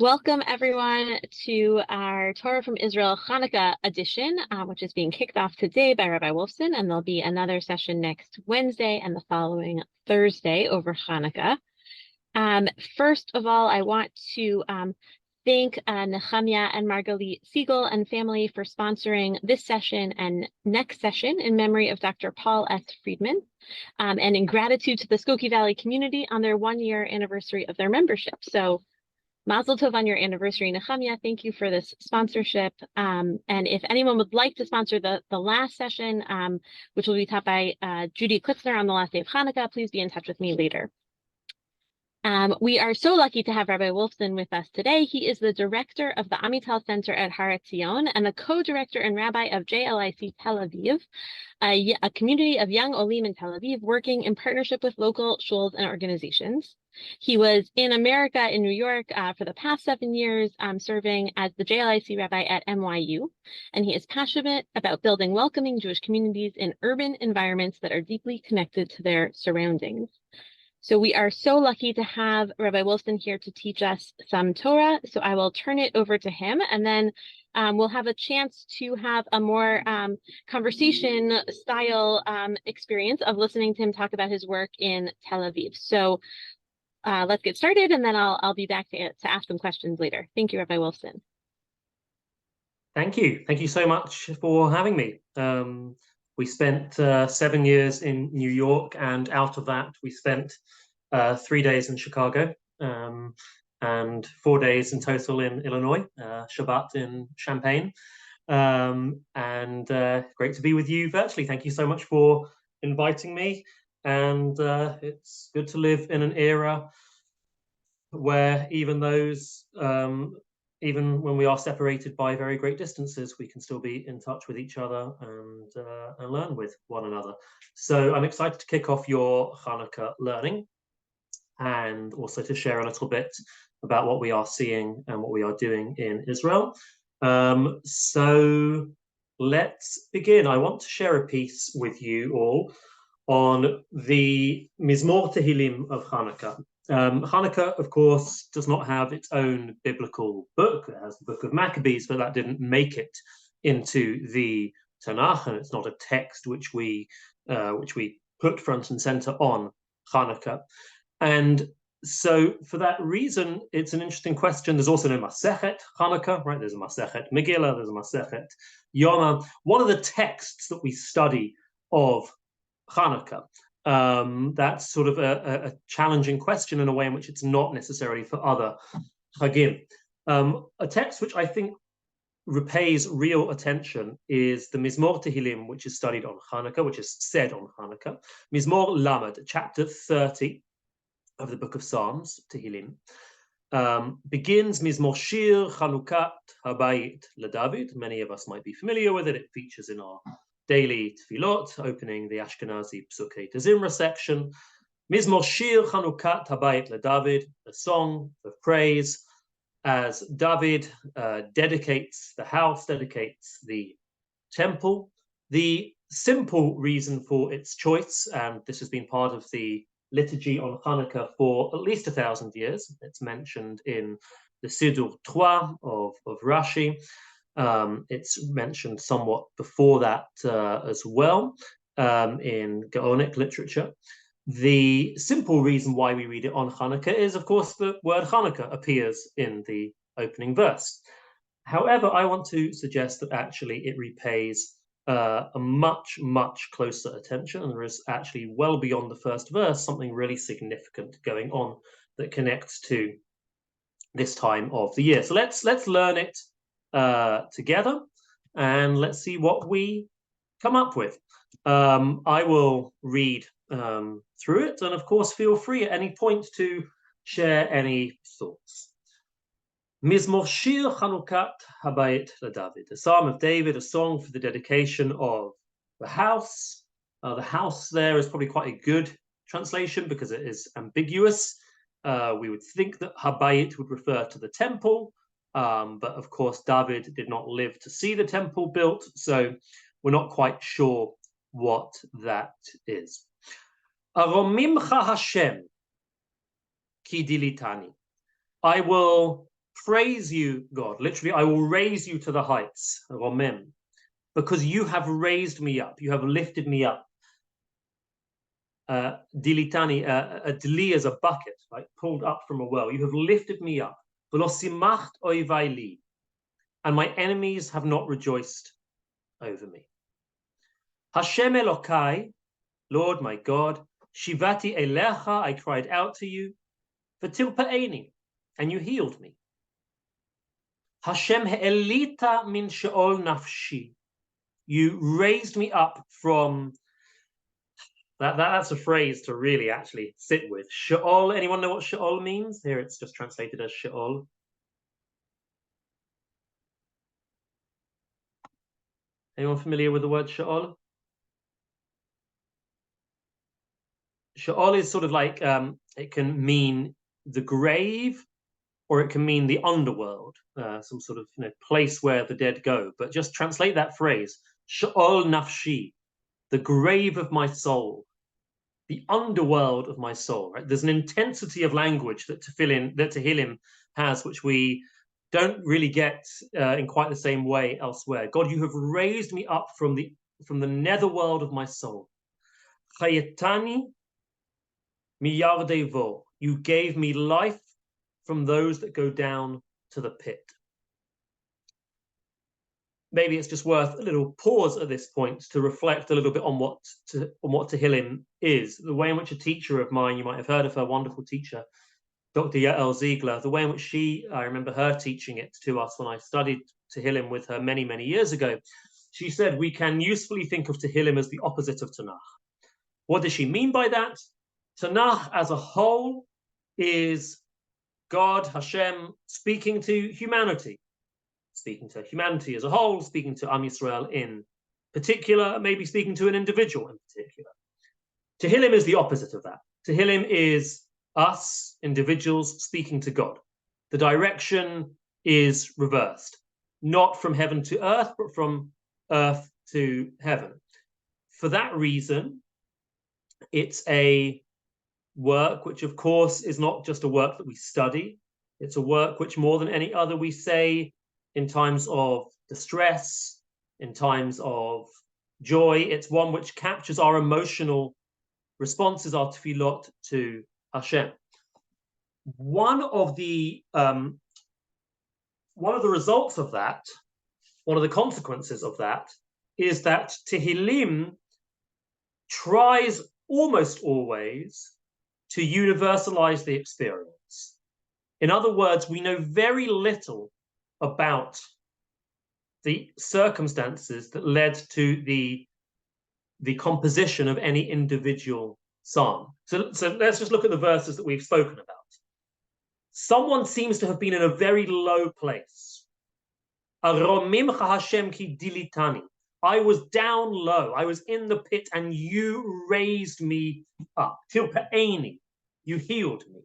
Welcome, everyone, to our Torah from Israel Hanukkah edition, which is being kicked off today by Rabbi Wolfson, and there'll be another session next Wednesday and the following Thursday over Hanukkah. First of all, I want to thank Nehemiah and Margalit Siegel and family for sponsoring this session and next session in memory of Dr. Paul S. Friedman, and in gratitude to the Skokie Valley community on their 1-year anniversary of their membership. So Mazel Tov on your anniversary, Nehemiah. Thank you for this sponsorship. And if anyone would like to sponsor the last session, which will be taught by Judy Klitzner on the last day of Hanukkah, please be in touch with me later. We are so lucky to have Rabbi Wolfson with us today. He is the director of the Amital Center at Har Etzion and the co-director and rabbi of JLIC Tel Aviv, a community of young Olim in Tel Aviv working in partnership with local shuls and organizations. He was in America, in New York, for the past 7 years, serving as the JLIC rabbi at NYU, and he is passionate about building welcoming Jewish communities in urban environments that are deeply connected to their surroundings. So we are so lucky to have Rabbi Wolfson here to teach us some Torah. So I will turn it over to him, and then we'll have a chance to have a more conversation style experience of listening to him talk about his work in Tel Aviv. So let's get started, and then I'll be back to ask some questions later. Thank you, Rabbi Wolfson. Thank you. Thank you so much for having me. We spent 7 years in New York, and out of that, we spent 3 days in Chicago and 4 days in total in Illinois, Shabbat in Champaign. And great to be with you virtually. Thank you so much for inviting me. And it's good to live in an era where even when we are separated by very great distances, we can still be in touch with each other and learn with one another. So I'm excited to kick off your Hanukkah learning and also to share a little bit about what we are seeing and what we are doing in Israel. So let's begin. I want to share a piece with you all on the Mizmor Tehillim of Hanukkah. Hanukkah, of course, does not have its own biblical book. It has the Book of Maccabees, but that didn't make it into the Tanakh, and it's not a text which we put front and center on Hanukkah. And so, for that reason, it's an interesting question. There's also no Masechet Hanukkah, right? There's a Masechet Megillah, there's a Masechet Yoma. One of the texts that we study of Hanukkah, that's sort of a challenging question in a way in which it's not necessarily for other Hagim. A text which I think repays real attention is the Mizmor Tehillim, which is studied on Hanukkah, which is said on Hanukkah. Mizmor Lamed, chapter 30 of the book of Psalms, Tehillim, begins Mizmor Shir Chanukat Habayit LeDavid. Many of us might be familiar with it. It features in our daily tefillot, opening the Ashkenazi Psukei Zimra section. Mizmor Shir Chanukat Habayit LeDavid, a song of praise as David dedicates the house, dedicates the temple. The simple reason for its choice, and this has been part of the liturgy on Hanukkah for at least 1,000 years. It's mentioned in the Siddur Trois of Rashi. It's mentioned somewhat before that as well in Gaonic literature. The simple reason why we read it on Hanukkah is, of course, the word Hanukkah appears in the opening verse. However, I want to suggest that actually it repays a much, much closer attention, and there is actually well beyond the first verse something really significant going on that connects to this time of the year. So let's learn it together, and let's see what we come up with. I will read through it, and of course feel free at any point to share any thoughts. Mizmor Shir Chanukat Habayit LeDavid, a psalm of David, a song for the dedication of the house. The house there is probably quite a good translation because it is ambiguous. We would think that Habayit would refer to the temple, but of course David did not live to see the temple built, so we're not quite sure what that is. Aromimcha Hashem ki dilitani. I will Praise you, God. Literally, I will raise you to the heights, Romem, because you have raised me up. You have lifted me up. Dilitani, a dili is a bucket, right? Pulled up from a well. You have lifted me up. Velosimacht oivaili, and my enemies have not rejoiced over me. Hashem Elokai, Lord my God, Shivati Elecha, I cried out to you, V'tilpa'eni, and you healed me. Hashem He'elita min she'ol nafshi, you raised me up from that's a phrase to really actually sit with. She'ol, anyone know what She'ol means? Here it's just translated as She'ol. Anyone familiar with the word She'ol? She'ol is sort of like, it can mean the grave, or it can mean the underworld, some sort of place where the dead go. But just translate that phrase, She'ol nafshi, the grave of my soul, the underworld of my soul. Right? There's an intensity of language that Tehillim has, which we don't really get in quite the same way elsewhere. God, you have raised me up from the netherworld of my soul. Chayetani miyardevo, you gave me life from those that go down to the pit. Maybe it's just worth a little pause at this point to reflect a little bit on what Tehillim is. The way in which a teacher of mine, you might have heard of her, wonderful teacher, Dr. Yael Ziegler, the way in which I remember her teaching it to us when I studied Tehillim with her many, many years ago. She said, we can usefully think of Tehillim as the opposite of Tanakh. What does she mean by that? Tanakh as a whole is God, Hashem, speaking to humanity as a whole, speaking to Am Yisrael in particular, maybe speaking to an individual in particular. Tehillim is the opposite of that. Tehillim is us, individuals, speaking to God. The direction is reversed, not from heaven to earth, but from earth to heaven. For that reason, it's a work which, of course, is not just a work that we study. It's a work which, more than any other, we say in times of distress, in times of joy. It's one which captures our emotional responses, our tefillot to Hashem. One of the results of that, one of the consequences of that, is that Tehillim tries almost always to universalize the experience. In other words, we know very little about the circumstances that led to the composition of any individual psalm. So let's just look at the verses that we've spoken about. Someone seems to have been in a very low place. Aromimcha Hashem ki dilitani. I was down low. I was in the pit, and you raised me up. Tilpa'eni. You healed me.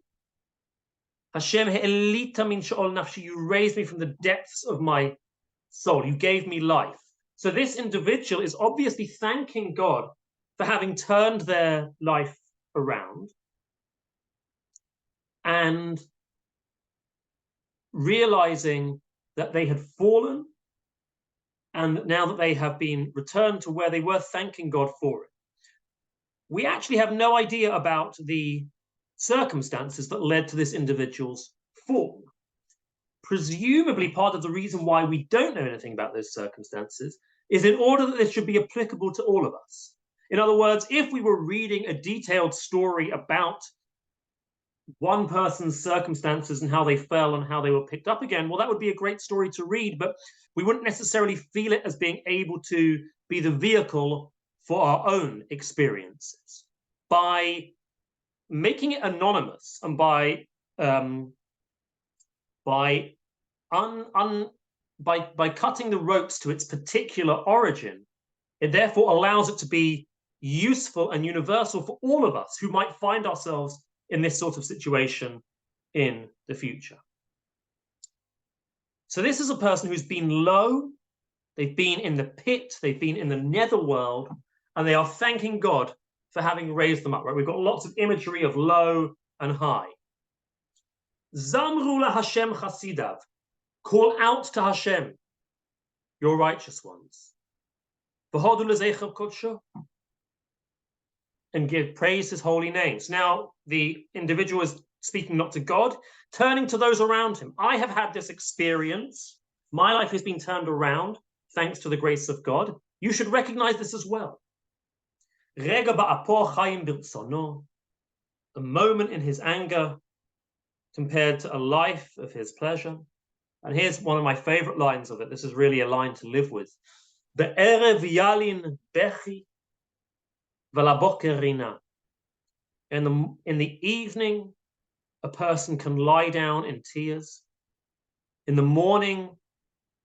Hashem he'elita min she'ol nafshi. You raised me from the depths of my soul. You gave me life. So this individual is obviously thanking God for having turned their life around and realizing that they had fallen, and now that they have been returned to where they were, thanking God for it. We actually have no idea about the circumstances that led to this individual's fall. Presumably, part of the reason why we don't know anything about those circumstances is in order that this should be applicable to all of us. In other words, if we were reading a detailed story about one person's circumstances and how they fell and how they were picked up again, well, that would be a great story to read, but we wouldn't necessarily feel it as being able to be the vehicle for our own experiences. By making it anonymous and by cutting the ropes to its particular origin, it therefore allows it to be useful and universal for all of us who might find ourselves in this sort of situation in the future. So this is a person who's been low, they've been in the pit, they've been in the netherworld, and they are thanking God for having raised them up, right? We've got lots of imagery of low and high. Zamru la Hashem chasidav. Call out to Hashem, your righteous ones. V'hodu l'zeichav kodsho. And give praise his holy names. Now, the individual is speaking not to God, turning to those around him. I have had this experience. My life has been turned around thanks to the grace of God. You should recognize this as well. Rega ba'apo chayim birtzono. A moment in his anger compared to a life of his pleasure. And here's one of my favorite lines of it. This is really a line to live with. Be'erev yalin bechi v'laboker rina. In the evening, a person can lie down in tears. In the morning,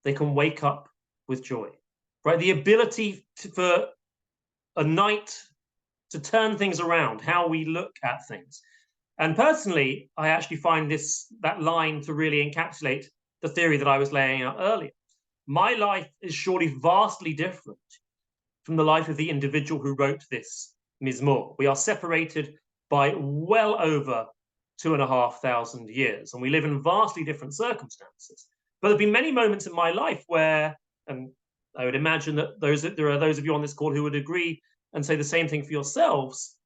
they can wake up with joy. Right? The ability for a night to turn things around, how we look at things. And personally, I actually find that line to really encapsulate the theory that I was laying out earlier. My life is surely vastly different from the life of the individual who wrote this Mizmor. We are separated by well over 2,500 years, and we live in vastly different circumstances. But there have been many moments in my life where, and I would imagine that there are those of you on this call who would agree and say the same thing for yourselves.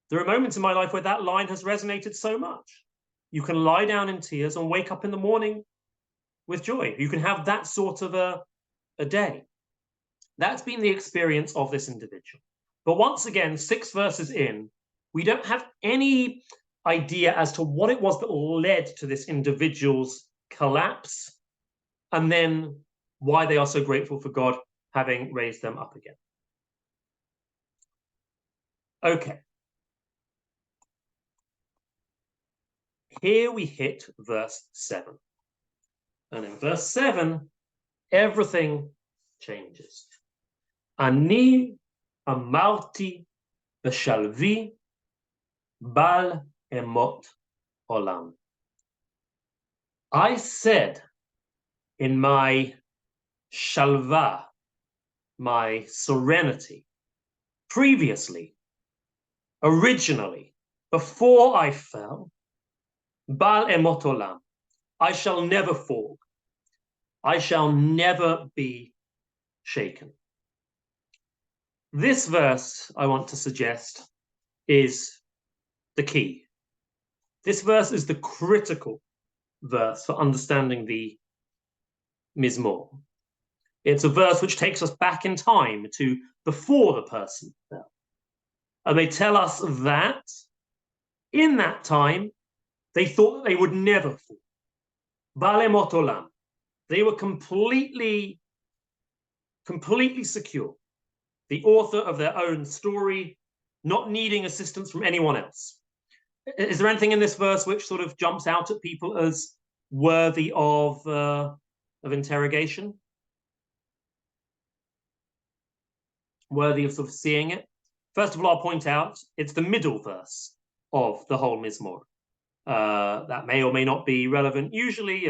There are moments in my life where that line has resonated so much. You can lie down in tears and wake up in the morning with joy. You can have that sort of a day. That's been the experience of this individual. But once again, 6 verses in, we don't have any idea as to what it was that led to this individual's collapse, and then why they are so grateful for God having raised them up again. Okay. Here we hit verse 7. And in verse 7, everything changes. Ani amarti b'shalvi bal emot olam. I said in my shalva, my serenity, previously, originally, before I fell, bal emot olam, I shall never fall. I shall never be shaken. This verse, I want to suggest, is the key. This verse is the critical verse for understanding the Mizmor. It's a verse which takes us back in time to before the person fell. And they tell us that in that time, they thought that they would never fall. Bale emot olam. They were completely secure. The author of their own story, not needing assistance from anyone else. Is there anything in this verse which sort of jumps out at people as worthy of interrogation? Worthy of sort of seeing it? First of all, I'll point out it's the middle verse of the whole Mizmor. That may or may not be relevant. Usually,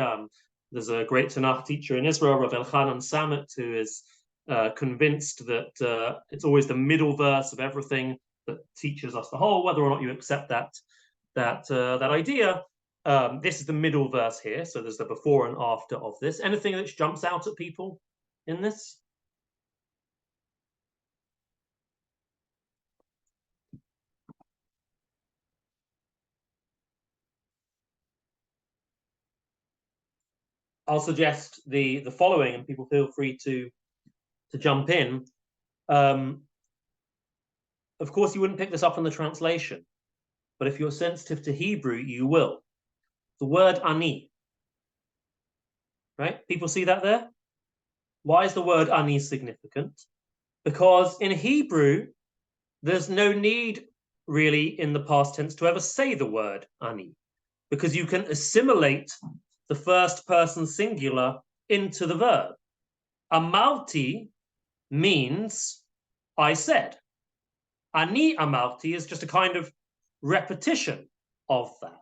there's a great Tanakh teacher in Israel, Rav Elchanan Samet, who is convinced that it's always the middle verse of everything that teaches us the whole. Whether or not you accept that idea, this is the middle verse here. So there's the before and after of this. Anything that jumps out at people in this? I'll suggest the following, and people feel free to jump in. Of course, you wouldn't pick this up in the translation, but if you're sensitive to Hebrew, you will. The word ani, right? People see that there? Why is the word ani significant? Because in Hebrew, there's no need really in the past tense to ever say the word ani, because you can assimilate the first person singular into the verb. Amarti means I said. Ani amarti is just a kind of repetition of that.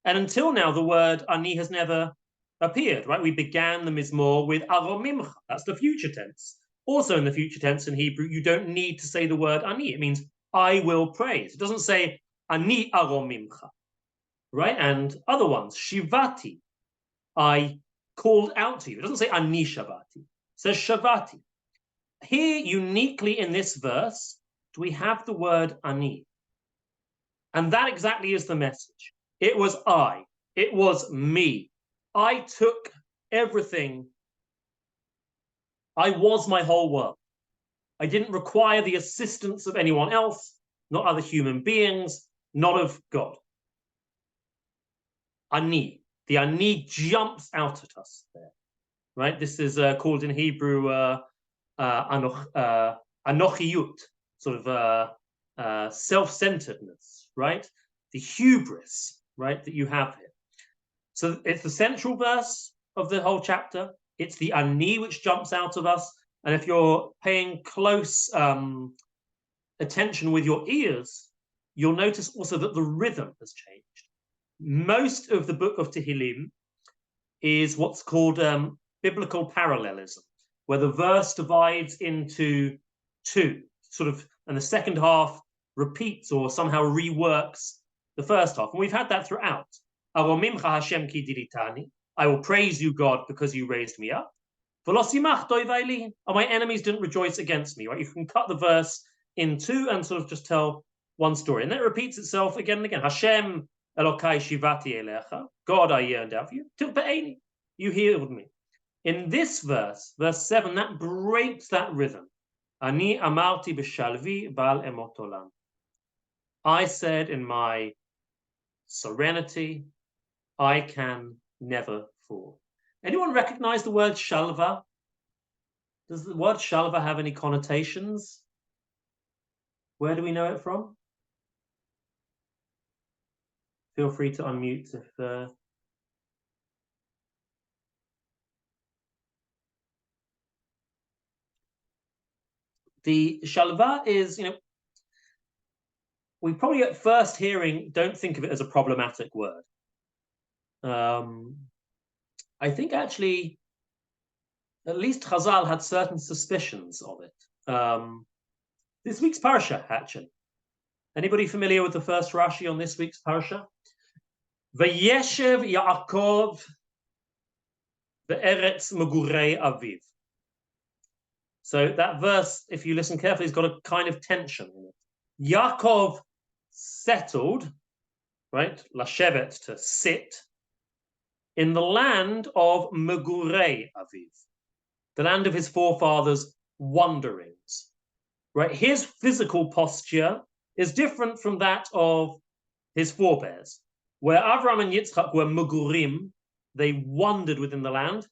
And until now, the word ani has never appeared, right? We began the Mizmor with aromimcha. That's the future tense. Also in the future tense in Hebrew, you don't need to say the word ani. It means I will praise. It doesn't say ani aromimcha. right? And other ones, Shivati, I called out to you. It doesn't say Ani Shavati, it says Shavati. Here, uniquely in this verse, do we have the word Ani. And that exactly is the message. It was I. It was me. I took everything. I was my whole world. I didn't require the assistance of anyone else, not other human beings, not of God. Ani. The Ani jumps out at us there, right? This is called in Hebrew anochiyut, sort of self-centeredness, right? The hubris, right, that you have here. So it's the central verse of the whole chapter. It's the ani which jumps out of us. And if you're paying close attention with your ears, you'll notice also that the rhythm has changed. Most of the book of Tehillim is what's called biblical parallelism, where the verse divides into two, sort of, and the second half repeats or somehow reworks the first half. And we've had that throughout. I will praise you, God, because you raised me up. And my enemies didn't rejoice against me. Right? You can cut the verse in two and sort of just tell one story. And that repeats itself again and again. Hashem Elokai Shivati Elecha. God, I yearned out for you. Tilpe'eni. You healed me. In this verse, verse 7, that breaks that rhythm. Ani amarti b'shalvi bal emot olam. I said in my serenity, I can never fall. Anyone recognize the word shalva? Does the word shalva have any connotations? Where do we know it from? Feel free to unmute if the shalva is, we probably at first hearing don't think of it as a problematic word. I think actually, at least Chazal had certain suspicions of it. This week's parasha, actually. Anybody familiar with the first Rashi on this week's parasha? Vayeshev Yaakov ve'eretz megurei aviv. So that verse, if you listen carefully, has got a kind of tension in it. Yaakov settled, right, lashevet, to sit, in the land of megurei aviv, the land of his forefathers' wanderings. Right, his physical posture is different from that of his forebears. Where Avram and Yitzchak were megurim, they wandered within the land.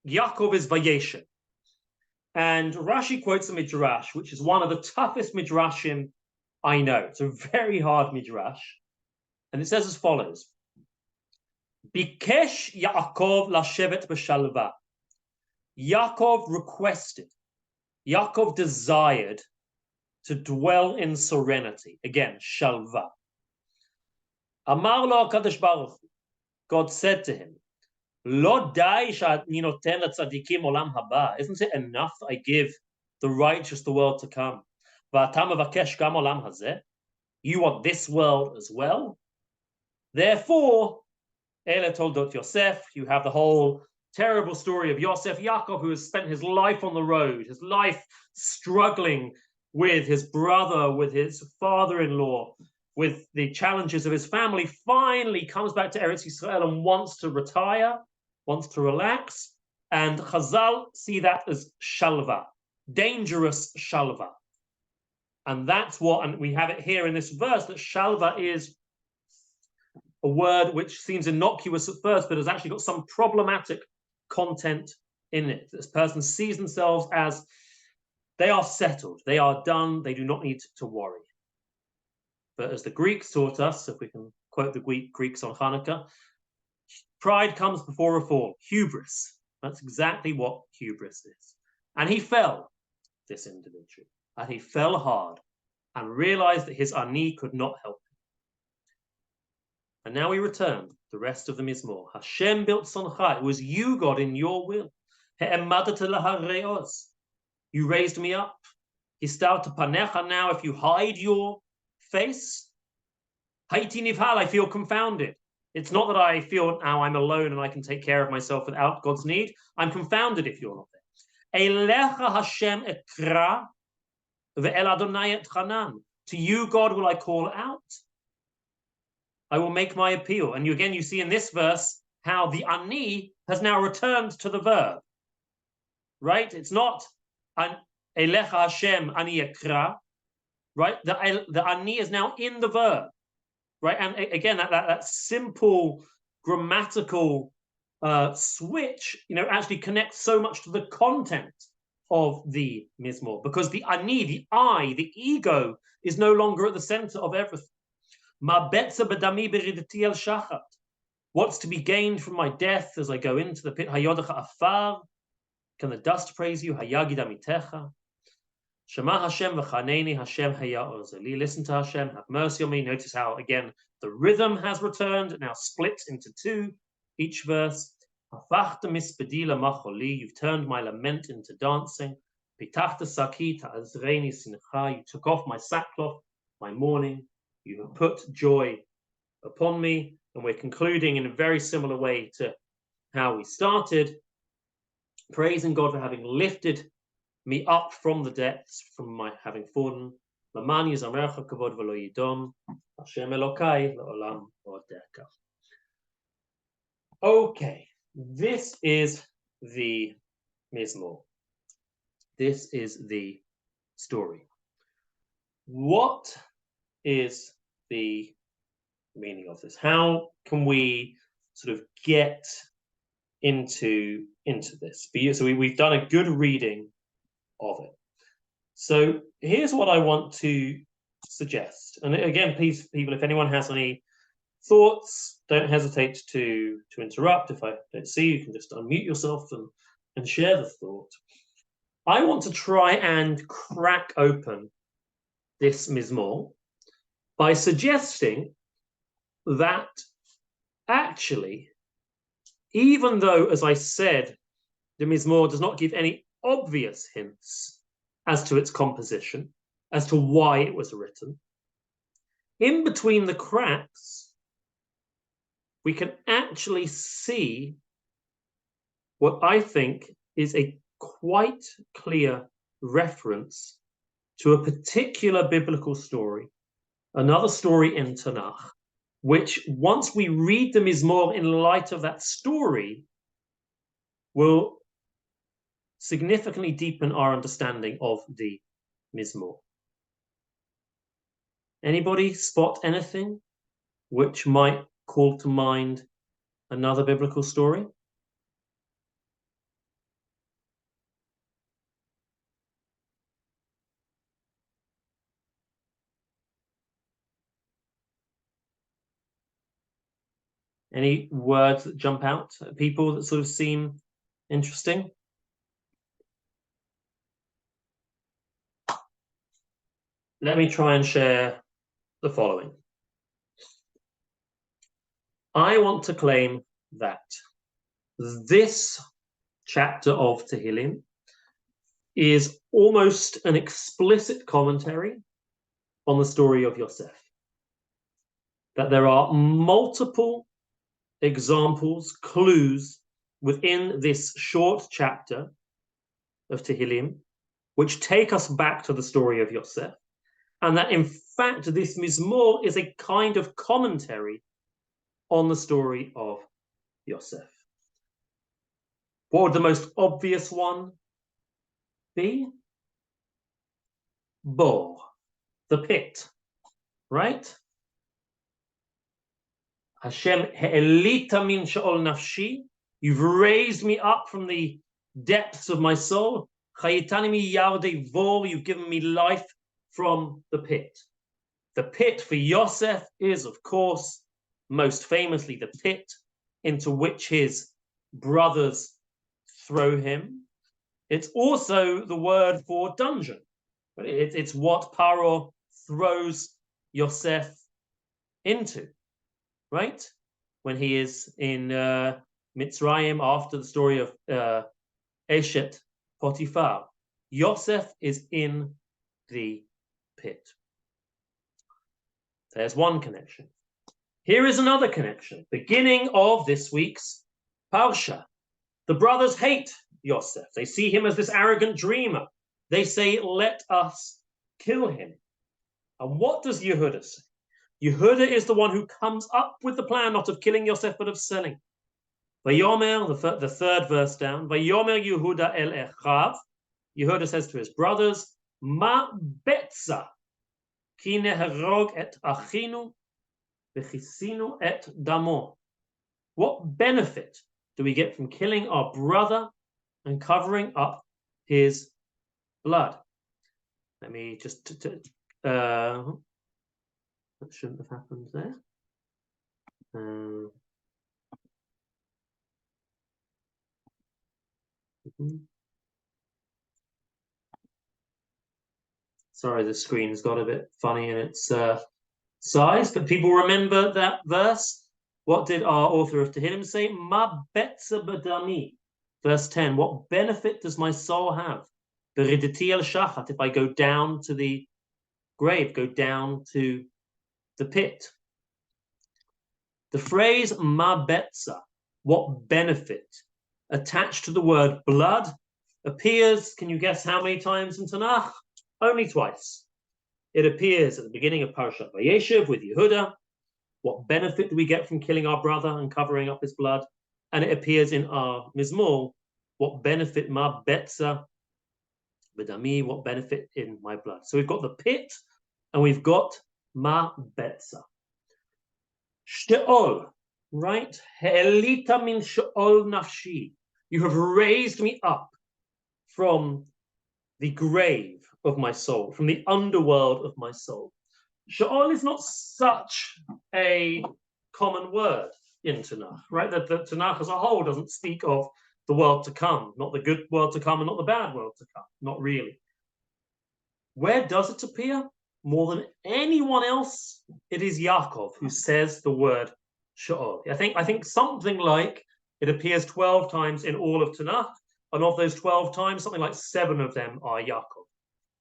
Yaakov is vayeshev. And Rashi quotes a midrash, which is one of the toughest midrashim I know. It's a very hard midrash. And it says as follows. Bikesh Yaakov lashevet b'shalva. Yaakov requested, Yaakov desired to dwell in serenity. Again, shalva. Amar lo HaKadosh Baruch Hu. God said to him, Lo dai sha'ani noten letzadikim olam haba. Isn't it enough that I give the righteous the world to come? V'ata mevakesh gam olam hazeh. You want this world as well? Therefore, ele toldot Yosef, you have the whole terrible story of Yosef, Yaakov, who has spent his life on the road, his life struggling with his brother, with his father-in-law, with the challenges of his family, finally comes back to Eretz Yisrael and wants to retire, wants to relax. And Chazal see that as shalva, dangerous shalva. And that's what, and we have it here in this verse, that shalva is a word which seems innocuous at first, but has actually got some problematic content in it. This person sees themselves as they are settled, they are done, they do not need to worry. But as the Greeks taught us, if we can quote the Greeks on Hanukkah, pride comes before a fall, hubris. That's exactly what hubris is. And he fell, this individual, and he fell hard and realized that his ani could not help him. And now we return the rest of the Mizmor. Hashem built soncha. It was you, God, in your will. You raised me up. Histarta panecha. Now, if you hide your face, Haiti nivhal, I feel confounded. It's not that I feel now I'm alone and I can take care of myself without God's need. I'm confounded if you're not there. Elecha Hashem ekra ve'el Adonai etchanan. To you, God, will I call out. I will make my appeal. And you see in this verse how the ani has now returned to the verb. Right? It's not an Elecha Hashem ani ekra. Right? The ani is now in the verb. Right? And again, that simple grammatical switch, actually connects so much to the content of the Mizmor, because the ani, the I, the ego, is no longer at the center of everything. What's to be gained from my death as I go into the pit? Can the dust praise you? Shema Hashem v'chaneni Hashem haya'ozeli. Listen to Hashem, have mercy on me. Notice how, again, the rhythm has returned, now split into two, each verse. Hafachta mispedila macholi. You've turned my lament into dancing. Pitachta saki ta'azreini sincha. You took off my sackcloth, my mourning. You have put joy upon me. And we're concluding in a very similar way to how we started, praising God for having lifted me up from the depths, from my having fallen. Okay, this is the Mizmor. This is the story. What is the meaning of this? How can we sort of get into this? So we've done a good reading of it. So here's what I want to suggest. And again, please, people, if anyone has any thoughts, don't hesitate to interrupt. If I don't see you, can just unmute yourself and share the thought. I want to try and crack open this Mizmor by suggesting that actually, even though, as I said, the Mizmor does not give any obvious hints as to its composition, as to why it was written, in between the cracks, we can actually see what I think is a quite clear reference to a particular biblical story, another story in Tanakh, which once we read the Mizmor in light of that story, will significantly deepen our understanding of the Mizmor. Anybody spot anything which might call to mind another biblical story? Any words that jump out at people that sort of seem interesting? Let me try and share the following. I want to claim that this chapter of Tehillim is almost an explicit commentary on the story of Yosef. That there are multiple examples, clues within this short chapter of Tehillim, which take us back to the story of Yosef, and that in fact this Mizmor is a kind of commentary on the story of Yosef. What would the most obvious one be? Bor, the pit, right? Hashem he'elita min sha'ol nafshi. You've raised me up from the depths of my soul. Chayitani mi yardei vor. You've given me life from the pit. The pit for Yosef is, of course, most famously the pit into which his brothers throw him. It's also the word for dungeon. It's what Paro throws Yosef into, right? When he is in Mitzrayim after the story of Eshet Potiphar. Yosef is in the pit. There's one connection. Here is another connection. Beginning of this week's Parsha. The brothers hate Yosef. They see him as this arrogant dreamer. They say, let us kill him. And what does Yehuda say? Yehuda is the one who comes up with the plan, not of killing Yosef, but of selling. Vayomer, the third verse down, Vayomer Yehuda el Echav. Yehuda says to his brothers, Ma betza ki neherog et achinu v'chisinu et damo. What benefit do we get from killing our brother and covering up his blood? Let me just that shouldn't have happened there. Sorry, the screen's got a bit funny in its size, but people remember that verse. What did our author of Tehillim say? Ma betza badami. Verse 10, what benefit does my soul have? Beridati el shachat, if I go down to the grave, go down to the pit. The phrase ma betza, what benefit, attached to the word blood, appears, can you guess how many times in Tanakh? Only twice. It appears at the beginning of Parashat Vayeshev with Yehuda. What benefit do we get from killing our brother and covering up his blood? And it appears in our Mizmor. What benefit ma betza b'dami? What benefit in my blood? So we've got the pit and we've got ma betza. Sheol, right? He'elita min sheol nafshi. You have raised me up from the grave of my soul, from the underworld of my soul. Sheol is not such a common word in Tanakh, right? That the Tanakh as a whole doesn't speak of the world to come, not the good world to come and not the bad world to come, not really. Where does it appear? More than anyone else, it is Yaakov who says the word Sheol. I think something like it appears 12 times in all of Tanakh, and of those 12 times, something like 7 of them are Yaakov.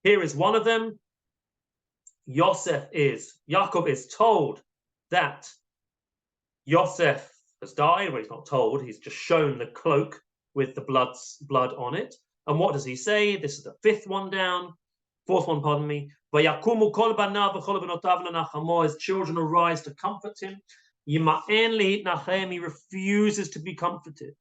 Here is one of them. Yaakov is told that Yosef has died. Well, he's not told, he's just shown the cloak with the blood on it. And what does he say? This is the fourth one, pardon me. His children arise to comfort him. He refuses to be comforted.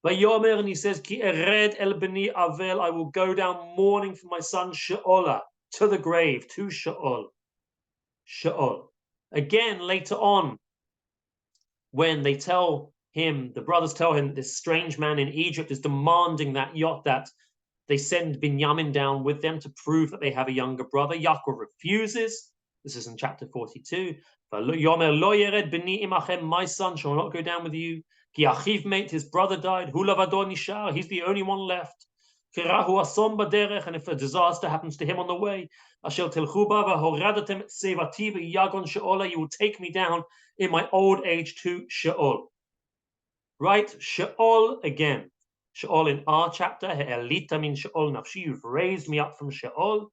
And he says, I will go down mourning for my son Sheola, to the grave, to Sheol. Sheol. Again, later on, when they tell him, the brothers tell him this strange man in Egypt is demanding that they send Binyamin down with them to prove that they have a younger brother. Yaakov refuses. This is in chapter 42. My son shall not go down with you. His brother died. He's the only one left. And if a disaster happens to him on the way, you will take me down in my old age to Sheol. Right? Sheol again. Sheol in our chapter. You've raised me up from Sheol.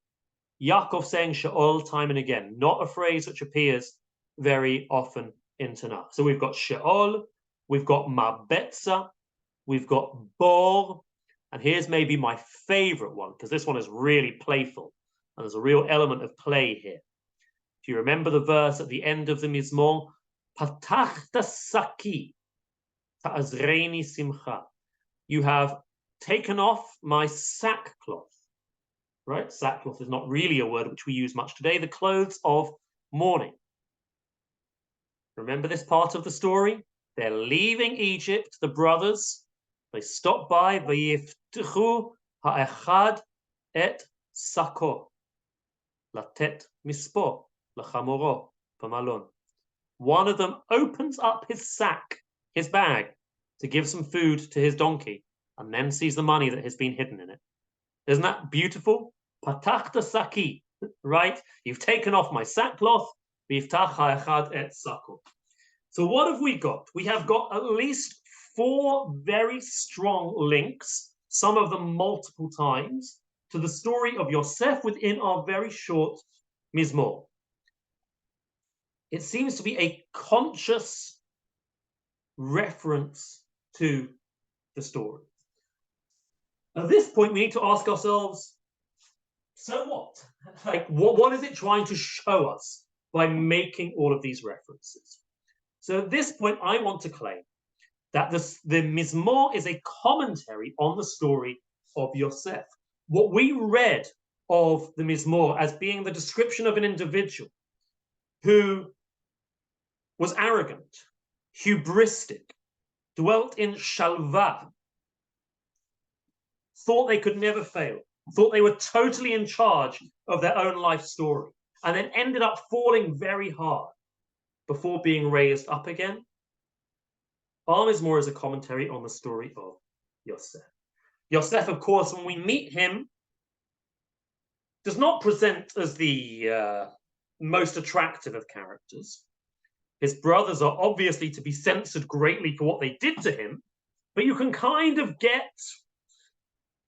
Yaakov saying Sheol time and again. Not a phrase which appears very often in Tanakh. So we've got Sheol, we've got Mabetza, we've got Bor, and here's maybe my favorite one, because this one is really playful, and there's a real element of play here. If you remember the verse at the end of the Mizmor, Patachta Saki, Ta'azreini Simcha. You have taken off my sackcloth. Right? Sackcloth is not really a word which we use much today. The clothes of mourning. Remember this part of the story? They're leaving Egypt, the brothers. They stop by Vayiftuchu ha'echad et sako latet mispo lachamoro pamalon. One of them opens up his sack, his bag, to give some food to his donkey, and then sees the money that has been hidden in it. Isn't that beautiful? Patachta saki, right? You've taken off my sackcloth. V'yiftach ha'echad et sako. So what have we got? We have got at least 4 very strong links, some of them multiple times, to the story of Yosef within our very short Mizmor. it seems to be a conscious reference to the story. At this point, we need to ask ourselves, so what? Like, what is it trying to show us by making all of these references? So at this point, I want to claim that the Mizmor is a commentary on the story of Yosef. What we read of the Mizmor as being the description of an individual who was arrogant, hubristic, dwelt in shalva, thought they could never fail, thought they were totally in charge of their own life story, and then ended up falling very hard before being raised up again. Our Mizmor is a commentary on the story of Yosef. Yosef, of course, when we meet him, does not present as the most attractive of characters. His brothers are obviously to be censored greatly for what they did to him, but you can kind of get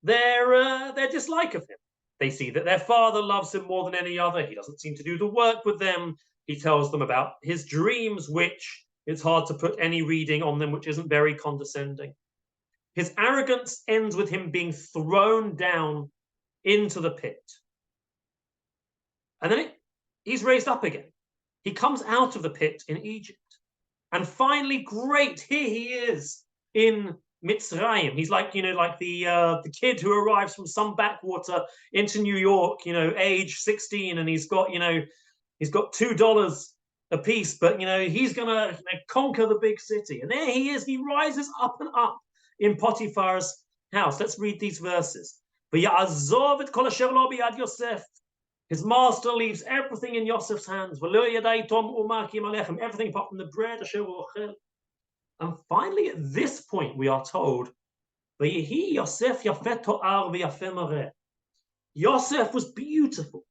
their dislike of him. They see that their father loves him more than any other. He doesn't seem to do the work with them. He tells them about his dreams, which it's hard to put any reading on them, which isn't very condescending. His arrogance ends with him being thrown down into the pit. And then he's raised up again. He comes out of the pit in Egypt. And finally, great, here he is in Mitzrayim. He's like, like the kid who arrives from some backwater into New York, age 16, and he's got $2 a piece, but he's gonna conquer the big city. And there he is. He rises up and up in Potiphar's house. Let's read these verses. His master leaves everything in Yosef's hands. Everything apart from the bread. And finally, at this point, we are told, Yosef was beautiful.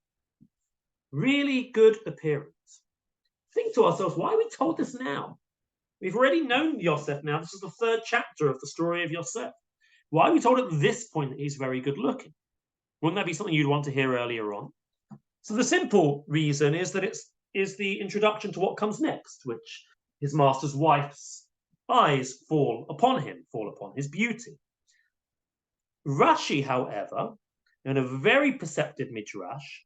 Really good appearance. Think to ourselves, why are we told this now? We've already known Yosef now. This is the third chapter of the story of Yosef. Why are we told at this point that he's very good looking? Wouldn't that be something you'd want to hear earlier on? So the simple reason is that it's the introduction to what comes next, which his master's wife's eyes fall upon his beauty. Rashi, however, in a very perceptive midrash,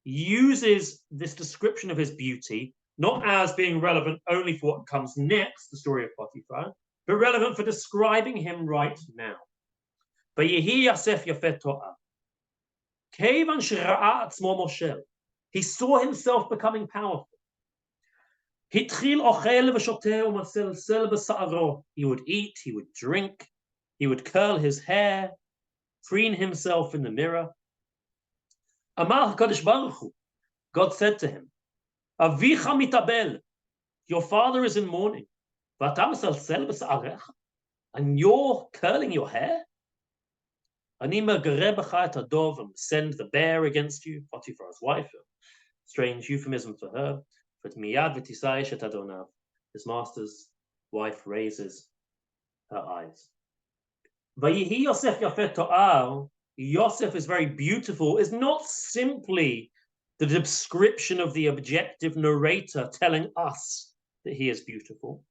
uses this description of his beauty not as being relevant only for what comes next, the story of Potiphar, but relevant for describing him right now. Vayehi Yosef Yafet Torah. Kevan shera'a atzmo moshel. He saw himself becoming powerful. Hitchil ochel v'shoteh u'matzelzel b'sa'aro. He would eat, he would drink, he would curl his hair, preen himself in the mirror. Amar HaKadosh Baruch Hu, God said to him, Avicha mitabel, your father is in mourning. V'ata matzelzel b'sa'arecha, and you're curling your hair? Ani megareh b'cha et hadov, and send the bear against you, Potiphar's wife, a strange euphemism for her. But miyad v'tisai et adonav, his master's wife raises her eyes. Vayihi Yosef Yafet To'ar, Yosef is very beautiful, is not simply the description of the objective narrator telling us that he is beautiful,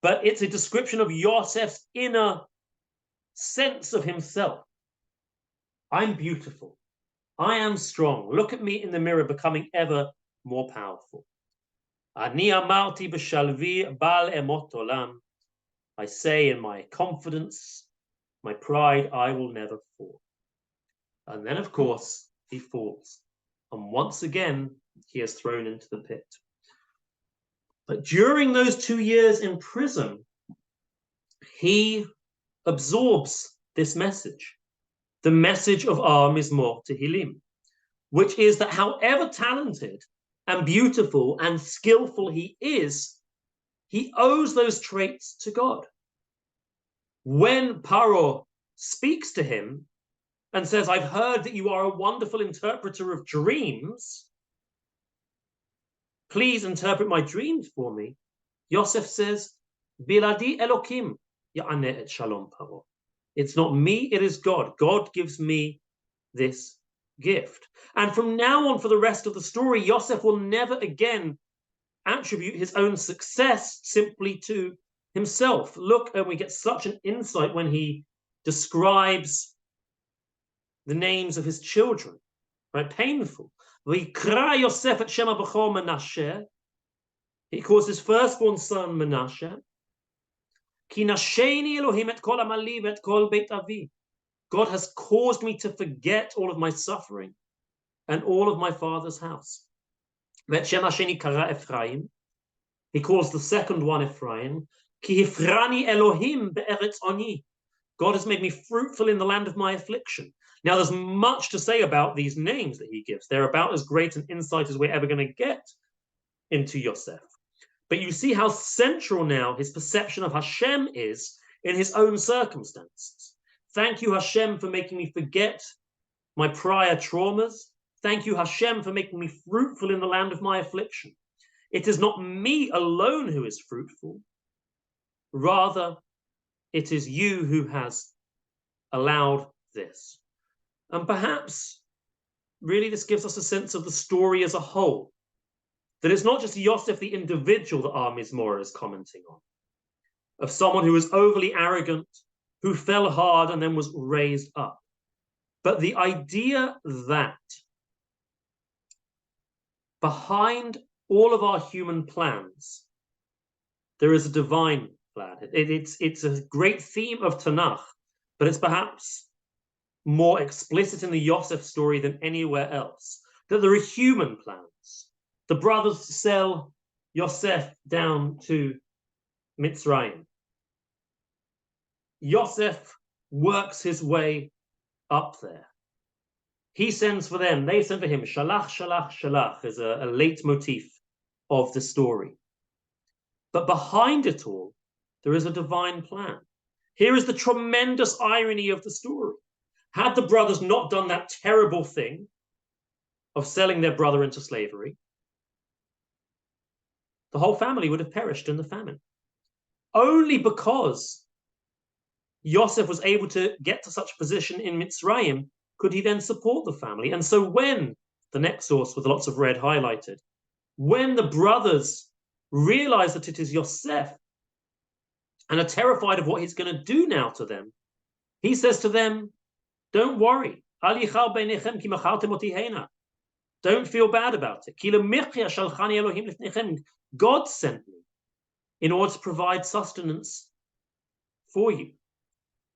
but it's a description of Yosef's inner sense of himself. I'm beautiful. I am strong. Look at me in the mirror, becoming ever more powerful. Ani amarti b'shalvi bal emot olam. I say in my confidence, my pride, I will never fall. And then, of course, he falls. And once again, he is thrown into the pit. But during those 2 years in prison, he absorbs this message, the message of our Mizmor Tehillim, which is that however talented and beautiful and skillful he is, he owes those traits to God. When Paro speaks to him and says, I've heard that you are a wonderful interpreter of dreams, please interpret my dreams for me, Yosef says, Biladi Elokim ya'aneh et shalom Paro. It's not me, it is God. God gives me this gift. And from now on, for the rest of the story, Yosef will never again attribute his own success simply to himself. Look, and we get such an insight when he describes the names of his children, right? Painful. V'yikra Yosef et Shema b'chol Menashe. He calls his firstborn son Menashe. Ki nasheni Elohim et kol amali et kol beit avi. God has caused me to forget all of my suffering and all of my father's house. Vet Shem Hasheni kara Ephraim. He calls the second one Ephraim. Ki hifrani Elohim be'eretz oni. God has made me fruitful in the land of my affliction. Now, there's much to say about these names that he gives. They're about as great an insight as we're ever going to get into Yosef. But you see how central now his perception of Hashem is in his own circumstances. Thank you, Hashem, for making me forget my prior traumas. Thank you, Hashem, for making me fruitful in the land of my affliction. It is not me alone who is fruitful. Rather, it is you who has allowed this. And perhaps, really, this gives us a sense of the story as a whole. That it's not just Yosef, the individual, that our Mizmor is commenting on. Of someone who was overly arrogant, who fell hard and then was raised up. But the idea that behind all of our human plans, there is a divine plan. It's a great theme of Tanakh, but it's perhaps more explicit in the Yosef story than anywhere else. That there are human plans. The brothers sell Yosef down to Mitzrayim. Yosef works his way up there. He sends for them, they send for him. Shalach, shalach, shalach is a leitmotif of the story. But behind it all, there is a divine plan. Here is the tremendous irony of the story. Had the brothers not done that terrible thing of selling their brother into slavery, the whole family would have perished in the famine. Only because Yosef was able to get to such a position in Mitzrayim could he then support the family. And so when, the next source with lots of red highlighted, when the brothers realize that it is Yosef and are terrified of what he's going to do now to them, he says to them, don't worry. Don't feel bad about it. God sent me in order to provide sustenance for you.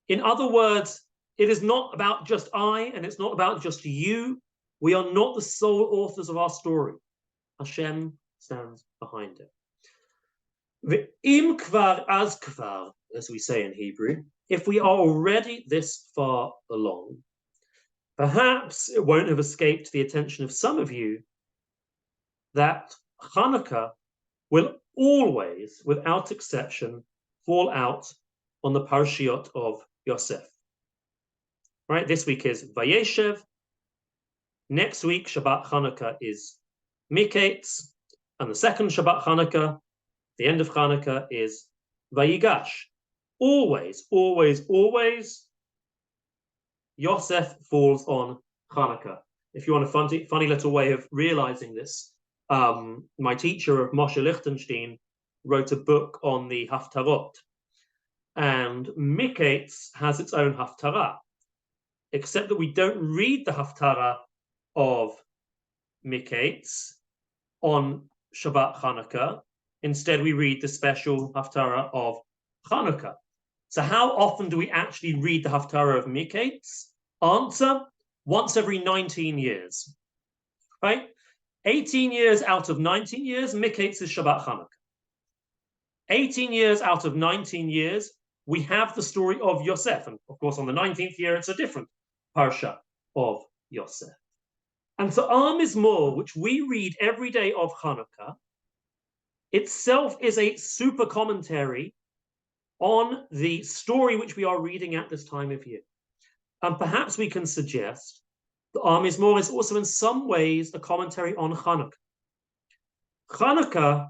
In other words, it is not about just I, and it's not about just you. We are not the sole authors of our story. Hashem stands behind it. V'im kvar az kvar, as we say in Hebrew, if we are already this far along, perhaps it won't have escaped the attention of some of you that Hanukkah will always, without exception, fall out on the parashiot of Yosef. Right? This week is Vayeshev. Next week, Shabbat Hanukkah, is Miketz. And the second Shabbat Hanukkah, the end of Hanukkah, is Vayigash. Always, always, always, Yosef falls on Hanukkah. If you want a funny little way of realizing this, my teacher of Moshe Lichtenstein wrote a book on the Haftarot. And Miketz has its own Haftarah, except that we don't read the Haftarah of Miketz on Shabbat Hanukkah. Instead, we read the special Haftarah of Hanukkah. So how often do we actually read the Haftarah of Miketz? Answer, once every 19 years. Right? 18 years out of 19 years, Miketz is Shabbat Hanukkah. 18 years out of 19 years, we have the story of Yosef. And of course, on the 19th year, it's a different parsha of Yosef. And so our Mizmor, which we read every day of Hanukkah, itself is a super commentary on the story which we are reading at this time of year. And perhaps we can suggest that our Mizmor is also in some ways a commentary on Hanukkah. Hanukkah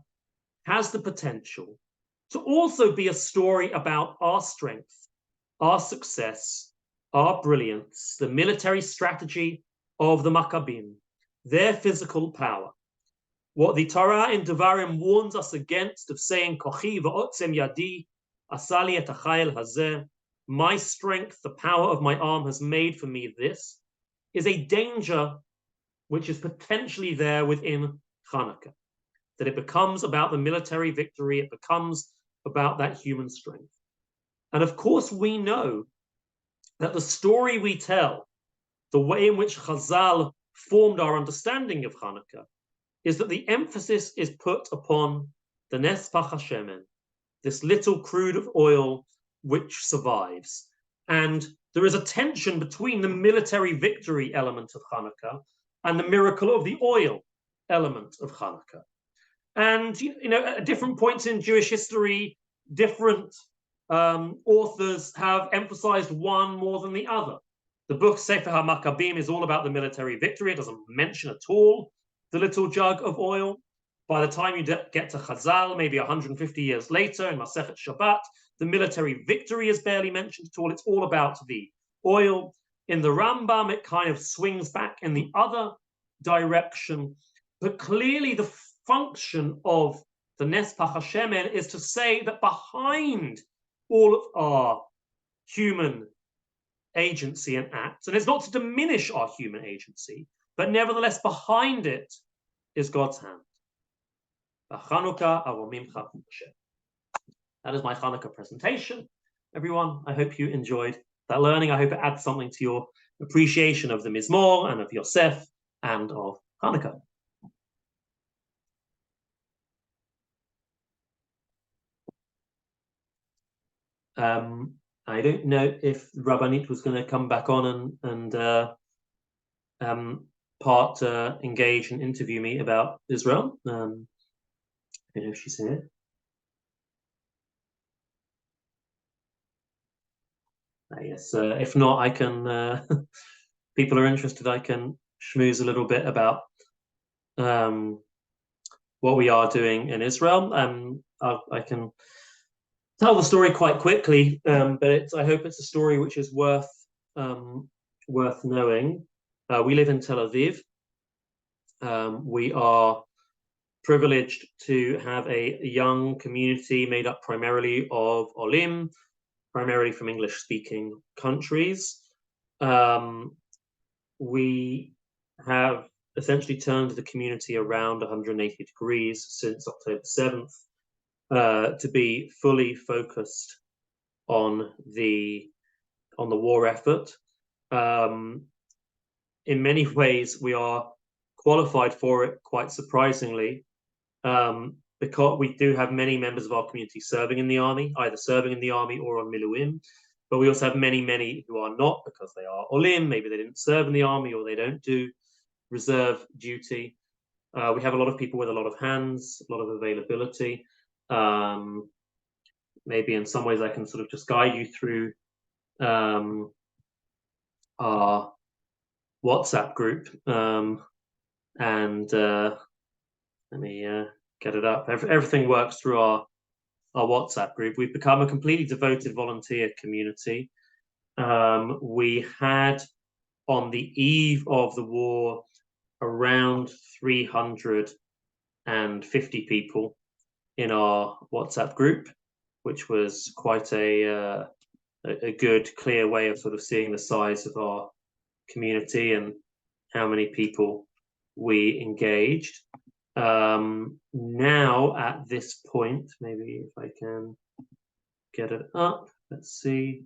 has the potential to also be a story about our strength, our success, our brilliance, the military strategy of the Maccabim, their physical power. What the Torah in Devarim warns us against, of saying, Kochi va'otzem yadi, asali et hachayil hazeh, my strength, the power of my arm has made for me this, is a danger which is potentially there within Hanukkah. That it becomes about the military victory, it becomes about that human strength. And of course, we know that the story we tell, the way in which Chazal formed our understanding of Hanukkah, is that the emphasis is put upon the Nes Pach HaShemen, this little crude of oil which survives. And there is a tension between the military victory element of Hanukkah and the miracle of the oil element of Hanukkah. And at different points in Jewish history, different authors have emphasized one more than the other. The book Sefer HaMaccabim is all about the military victory. It doesn't mention at all the little jug of oil. By the time you get to Chazal, maybe 150 years later, in Masechet Shabbat, the military victory is barely mentioned at all. It's all about the oil. In the Rambam, it kind of swings back in the other direction. But clearly the function of the Nes Pach HaShemen is to say that behind all of our human agency and acts, and it's not to diminish our human agency, but nevertheless behind it is God's hand. That is my Hanukkah presentation. Everyone, I hope you enjoyed that learning. I hope it adds something to your appreciation of the Mizmor and of Yosef and of Hanukkah. I don't know if Rabbanit was going to come back on and engage and interview me about Israel. I don't know if she's here. Yes, if not, I can. People are interested. I can schmooze a little bit about what we are doing in Israel. I can tell the story quite quickly, but I hope it's a story which is worth knowing. We live in Tel Aviv. We are privileged to have a young community made up primarily of Olim, primarily from English-speaking countries. We have essentially turned the community around 180 degrees since October 7th to be fully focused on the war effort. In many ways, we are qualified for it, quite surprisingly, because we do have many members of our community serving in the army, either serving in the army or on Miluim. But we also have many who are not, because they are Olim, maybe they didn't serve in the army or they don't do reserve duty. We have a lot of people with a lot of hands, a lot of availability. Maybe in some ways I can sort of just guide you through our WhatsApp group. Let me get it up. Everything works through our WhatsApp group. We've become a completely devoted volunteer community. We had, on the eve of the war, around 350 people in our WhatsApp group, which was quite a good, clear way of sort of seeing the size of our community and how many people we engaged. Now at this point, maybe if I can get it up, let's see.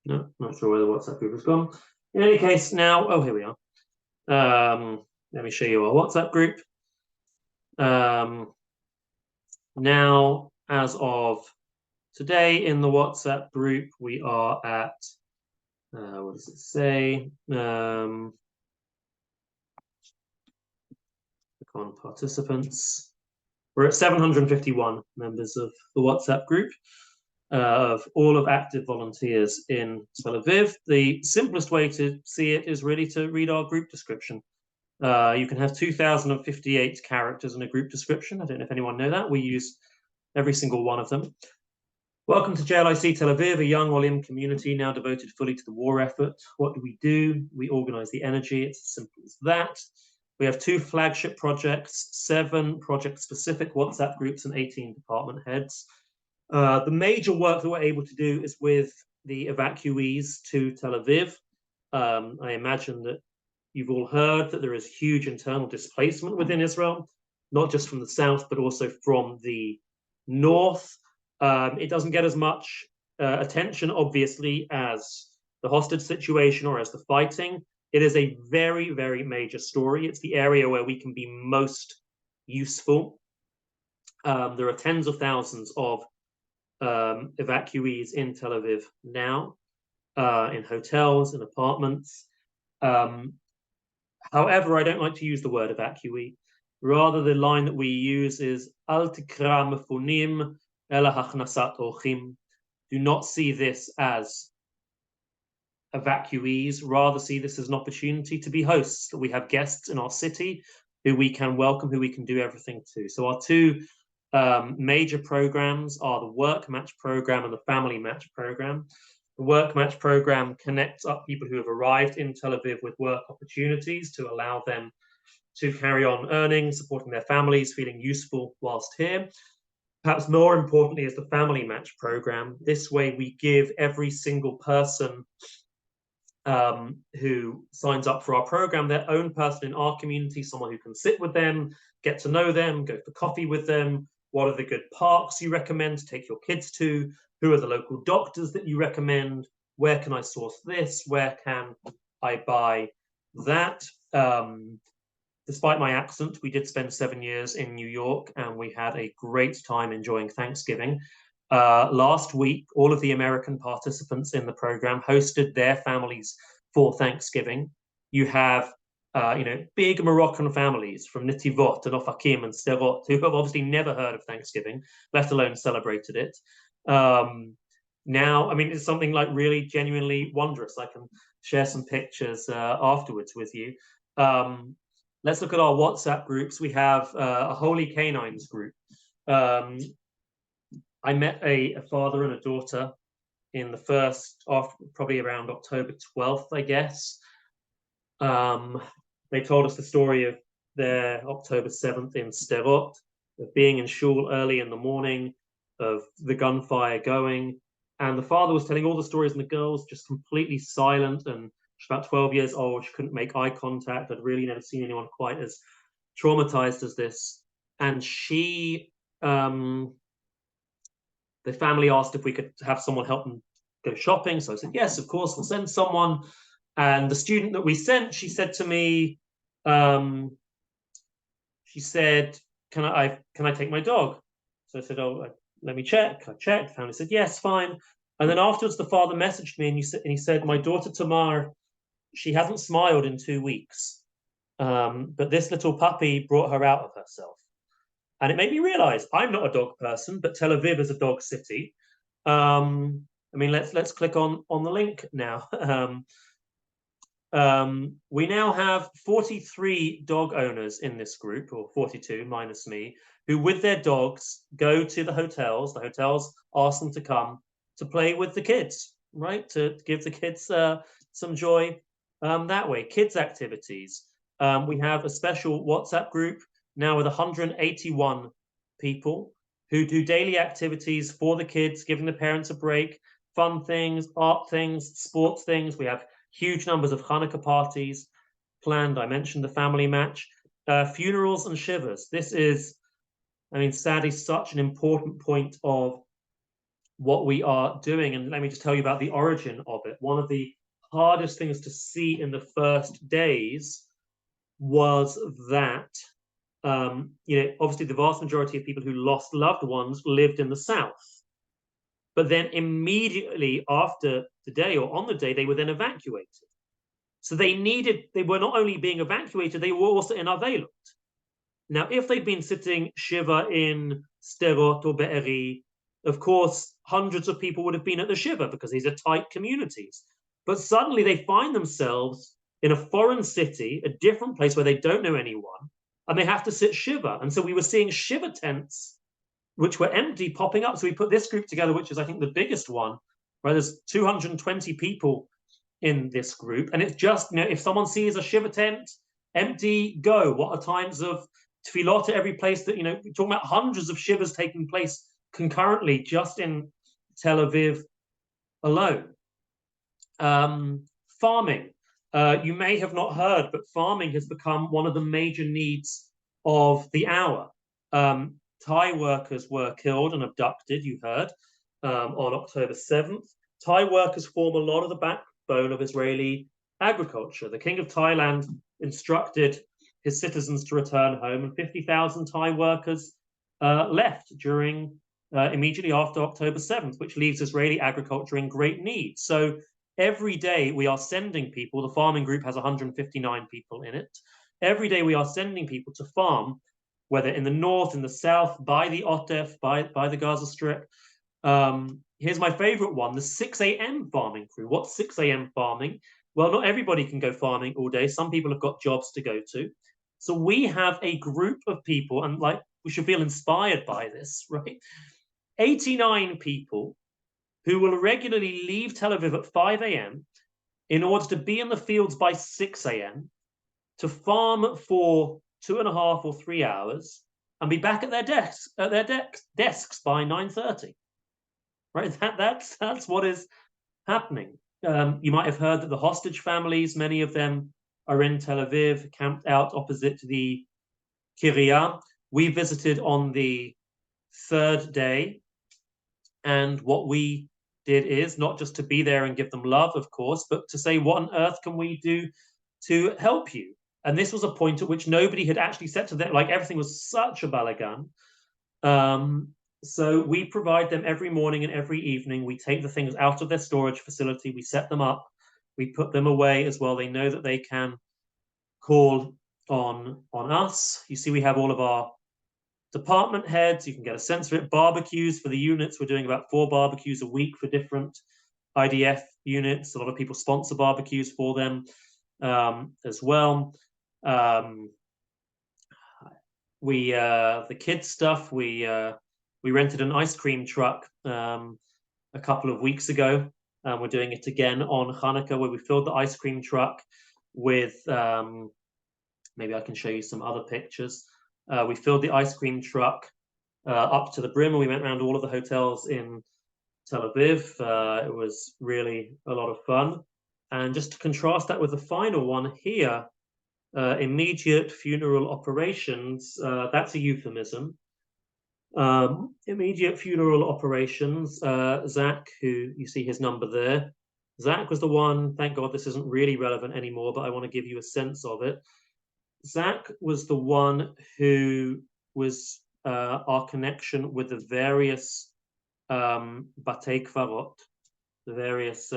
No, not sure where the WhatsApp group has gone. In any case, now, oh, here we are. Let me show you our WhatsApp group. Now, as of today in the WhatsApp group, we are at, what does it say? Click on participants. We're at 751 members of the WhatsApp group of all of active volunteers in Tel Aviv. The simplest way to see it is really to read our group description. You can have 2,058 characters in a group description. I don't know if anyone know that. We use every single one of them. Welcome to JLIC Tel Aviv, a young Olim community now devoted fully to the war effort. What do? We organize the energy. It's as simple as that. We have 2 flagship projects, 7 project-specific WhatsApp groups, and 18 department heads. The major work that we're able to do is with the evacuees to Tel Aviv. I imagine that you've all heard that there is huge internal displacement within Israel, not just from the south, but also from the north. It doesn't get as much attention, obviously, as the hostage situation or as the fighting. It is a very, very major story. It's the area where we can be most useful. There are tens of thousands of evacuees in Tel Aviv now, in hotels, in apartments. However, I don't like to use the word evacuee. Rather, the line that we use is Al tikra mefunim ela hachnasat orchim. Do not see this as evacuees, rather see this as an opportunity to be hosts, that we have guests in our city who we can welcome, who we can do everything to. So our 2 major programs are the Work Match program and the Family Match program. The Work Match program connects up people who have arrived in Tel Aviv with work opportunities to allow them to carry on earning, supporting their families, feeling useful whilst here. Perhaps more importantly is the Family Match program. This way we give every single person who signs up for our program their own person in our community, someone who can sit with them, get to know them, go for coffee with them. What are the good parks you recommend to take your kids to? Who are the local doctors that you recommend? Where can I source this? Where can I buy that? Despite my accent, we did spend 7 years in New York, and we had a great time enjoying Thanksgiving. Last week, all of the American participants in the program hosted their families for Thanksgiving. You have, big Moroccan families from Netivot and Ofakim and Sderot who have obviously never heard of Thanksgiving, let alone celebrated it. Now, I mean, it's something like really genuinely wondrous. I can share some pictures afterwards with you. Let's look at our WhatsApp groups. We have a Holy Canines group. I met a father and a daughter in the first, probably around October 12th, I guess. They told us the story of their October 7th in Sderot, of being in shul early in the morning, of the gunfire going. And the father was telling all the stories, and the girl's just completely silent. And she's about 12 years old. She couldn't make eye contact. I'd really never seen anyone quite as traumatized as this. And the family asked if we could have someone help them go shopping. So I said, yes, of course, we'll send someone. And the student that we sent, she said to me, she said, can I take my dog? So I said, oh, let me check. I checked. The family said, yes, fine. And then afterwards, the father messaged me, and he said, my daughter Tamar, she hasn't smiled in 2 weeks. But this little puppy brought her out of herself. And it made me realize I'm not a dog person, but Tel Aviv is a dog city. I mean, let's click on the link now. We now have 43 dog owners in this group, or 42 minus me, who with their dogs go to the hotels. The hotels ask them to come to play with the kids, right? To give the kids some joy that way. Kids activities. We have a special WhatsApp group now with 181 people who do daily activities for the kids, giving the parents a break, fun things, art things, sports things. We have huge numbers of Hanukkah parties planned. I mentioned the family match, funerals and shivers. This is, I mean, sadly, such an important point of what we are doing. And let me just tell you about the origin of it. One of the hardest things to see in the first days was that obviously the vast majority of people who lost loved ones lived in the south. But then immediately after the day, or on the day, they were then evacuated. So they were not only being evacuated, they were also in Aveilot. Now, if they'd been sitting Shiva in Sderot or Be'eri, of course, hundreds of people would have been at the Shiva because these are tight communities. But suddenly they find themselves in a foreign city, a different place where they don't know anyone, and they have to sit shiva. And so we were seeing shiva tents, which were empty, popping up. So we put this group together, which is, I think, the biggest one, where there's 220 people in this group. And it's just, if someone sees a shiva tent empty, go. What are times of tefillot at every place that, we're talking about hundreds of shivas taking place concurrently just in Tel Aviv alone. Farming. You may have not heard, but farming has become one of the major needs of the hour. Thai workers were killed and abducted, you heard, on October 7th. Thai workers form a lot of the backbone of Israeli agriculture. The King of Thailand instructed his citizens to return home, and 50,000 Thai workers left immediately after October 7th, which leaves Israeli agriculture in great need. So every day we are sending people, the farming group has 159 people in it. Every day we are sending people to farm, whether in the north, in the south, by the Otef, by the Gaza Strip. Here's my favorite one, the 6 a.m. farming crew. What's 6 a.m. farming? Well, not everybody can go farming all day. Some people have got jobs to go to. So we have a group of people, and we should feel inspired by this, right? 89 people who will regularly leave Tel Aviv at 5 a.m. in order to be in the fields by 6 a.m., to farm for 2.5 or 3 hours, and be back at their desks by 9:30. Right? That's what is happening. You might have heard that the hostage families, many of them are in Tel Aviv, camped out opposite the Kiryah. We visited on the third day, and what we did is not just to be there and give them love, of course, but to say, what on earth can we do to help you? And this was a point at which nobody had actually said to them, everything was such a balagan. So we provide them every morning and every evening. We take the things out of their storage facility. We set them up. We put them away as well. They know that they can call on us. You see, we have all of our department heads. You can get a sense of it. Barbecues for the units. We're doing about 4 barbecues a week for different IDF units. A lot of people sponsor barbecues for them as well. The kids stuff, we rented an ice cream truck a couple of weeks ago. We're doing it again on Hanukkah, where we filled the ice cream truck with, maybe I can show you some other pictures. We filled the ice cream truck up to the brim, and we went around all of the hotels in Tel Aviv. It was really a lot of fun. And just to contrast that with the final one here, immediate funeral operations, that's a euphemism. Immediate funeral operations, Zach, who you see his number there, Zach was the one, thank God this isn't really relevant anymore, but I want to give you a sense of it. Zach was the one who was our connection with the various Batei Kvarot, the various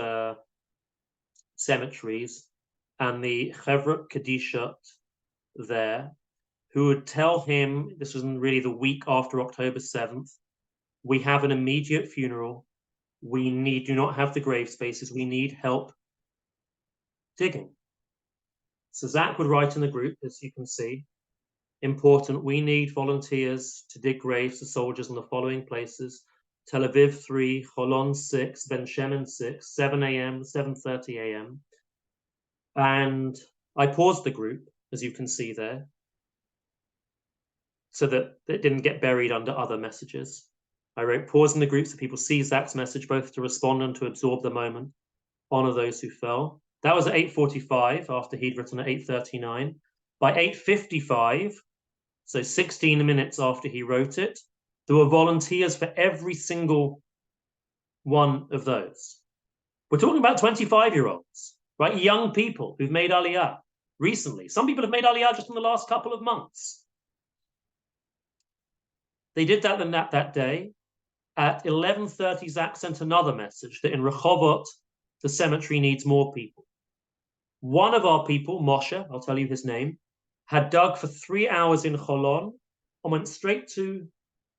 cemeteries, and the Chevrat Kadishat there, who would tell him, this was really the week after October 7th, we have an immediate funeral. We do not have the grave spaces. We need help digging. So Zach would write in the group, as you can see, important, we need volunteers to dig graves for soldiers in the following places: Tel Aviv 3, Holon 6, Ben Shemen 6, 7 a.m., 7:30 a.m. And I paused the group, as you can see there, so that it didn't get buried under other messages. I wrote pause in the group so people see Zach's message, both to respond and to absorb the moment, honor those who fell. That was at 8:45 after he'd written at 8:39. By 8:55, so 16 minutes after he wrote it, there were volunteers for every single one of those. We're talking about 25-year-olds, right? Young people who've made Aliyah recently. Some people have made Aliyah just in the last couple of months. They did that day. At 11:30, Zach sent another message that in Rehovot, the cemetery needs more people. One of our people, Moshe, I'll tell you his name, had dug for 3 hours in Holon and went straight to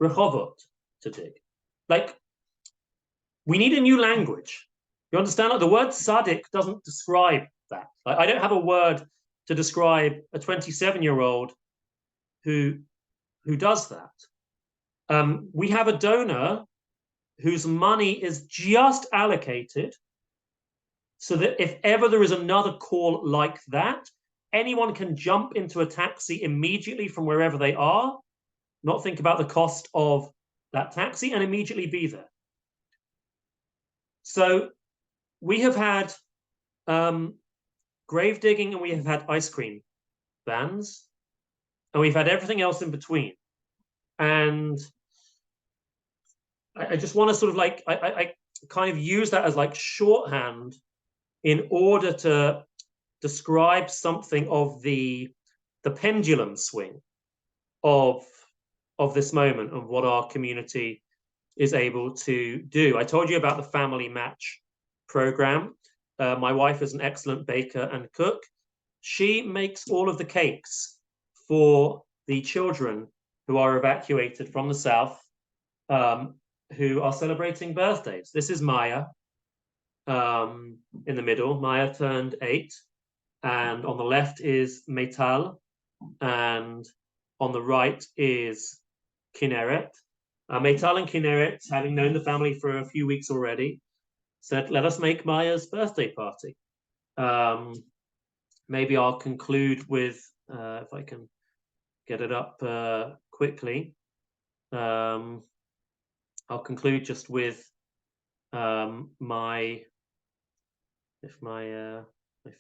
Rehovot to dig. We need a new language. You understand? The word tzaddik doesn't describe that. I don't have a word to describe a 27-year-old who does that. We have a donor whose money is just allocated so that if ever there is another call like that, anyone can jump into a taxi immediately from wherever they are, not think about the cost of that taxi, and immediately be there. So we have had grave digging, and we have had ice cream vans, and we've had everything else in between. And I just want to sort of like I kind of use that as like shorthand in order to describe something of the pendulum swing of this moment of what our community is able to do. I told you about the family match program. My wife is an excellent baker and cook. She makes all of the cakes for the children who are evacuated from the south, who are celebrating birthdays. This is Maya in the middle. Maya turned 8, and on the left is Meital, and on the right is Kinneret. Meital and Kinneret, having known the family for a few weeks already, said, let us make Maya's birthday party. Maybe I'll conclude with, if I can get it up quickly, I'll conclude just with my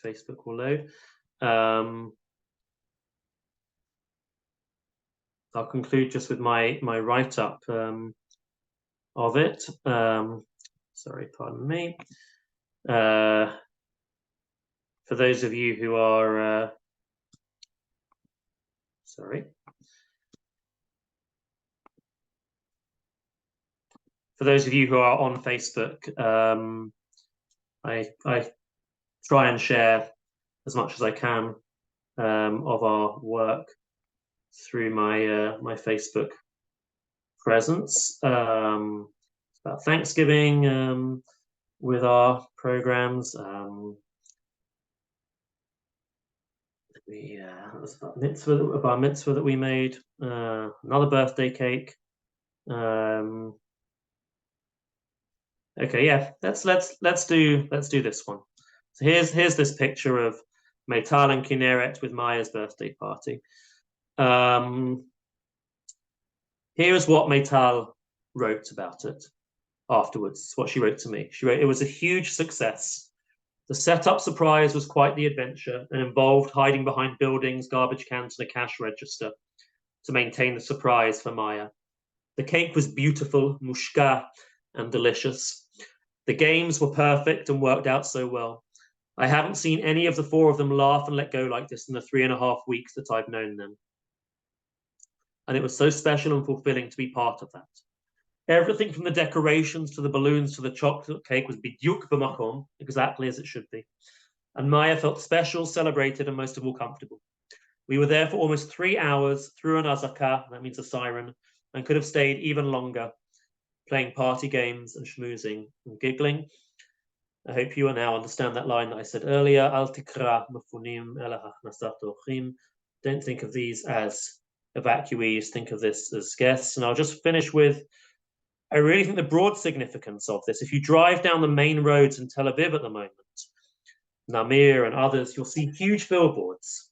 Facebook will load. I'll conclude just with my write-up of it. Sorry, pardon me. For those of you who are sorry. For those of you who are on Facebook, I try and share as much as I can of our work through my Facebook presence. It's about Thanksgiving with our programs. That was about mitzvah that we made. Another birthday cake. Okay, yeah, let's do this one. So here's this picture of Meital and Kinneret with Maya's birthday party. Here's what Meital wrote about it afterwards. What she wrote to me. She wrote, "It was a huge success. The setup surprise was quite the adventure and involved hiding behind buildings, garbage cans, and a cash register to maintain the surprise for Maya. The cake was beautiful, mushka, and delicious. The games were perfect and worked out so well. I haven't seen any of the 4 of them laugh and let go like this in the 3.5 weeks that I've known them. And it was so special and fulfilling to be part of that. Everything from the decorations to the balloons to the chocolate cake was bidyuk b'makom, exactly as it should be. And Maya felt special, celebrated, and most of all comfortable. We were there for almost 3 hours through an azaka, that means a siren, and could have stayed even longer, playing party games and schmoozing and giggling. I hope you now understand that line that I said earlier. Al tikra mafunim ela hachnasat orchim. Don't think of these as evacuees. Think of this as guests. And I'll just finish with, I really think the broad significance of this. If you drive down the main roads in Tel Aviv at the moment, Namir and others, you'll see huge billboards.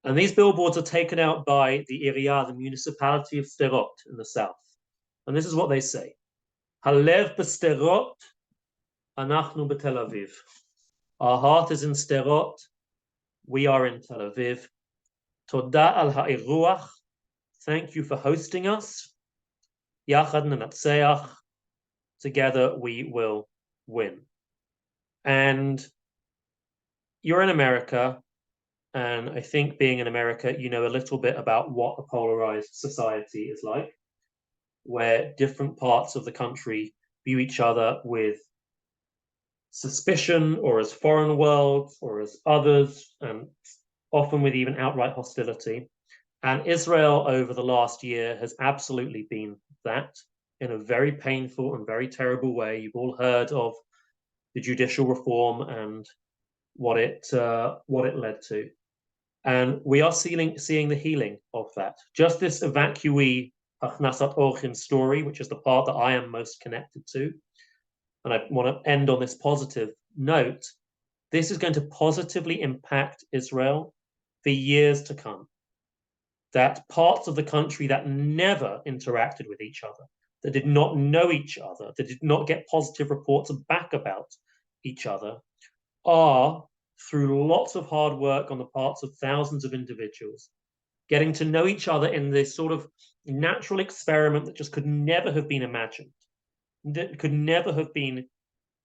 And these billboards are taken out by the Iriyah, the municipality of Sderot in the south. And this is what they say. Halev b'Sderot, anachnu b'Tel Aviv. Our heart is in Sderot. We are in Tel Aviv. Toda al ha'iruach. Thank you for hosting us. Yachad nenatzeach. Together we will win. And you're in America. And I think being in America, you know a little bit about what a polarized society is like, where different parts of the country view each other with suspicion or as foreign worlds or as others, and often with even outright hostility. And Israel over the last year has absolutely been that in a very painful and very terrible way. You've all heard of the judicial reform and what it led to. And we are seeing the healing of that. Just this evacuee Achnasat Orchim story, which is the part that I am most connected to. And I want to end on this positive note. This is going to positively impact Israel for years to come. That parts of the country that never interacted with each other, that did not know each other, that did not get positive reports back about each other, are, through lots of hard work on the parts of thousands of individuals, getting to know each other in this sort of natural experiment that just could never have been imagined, that could never have been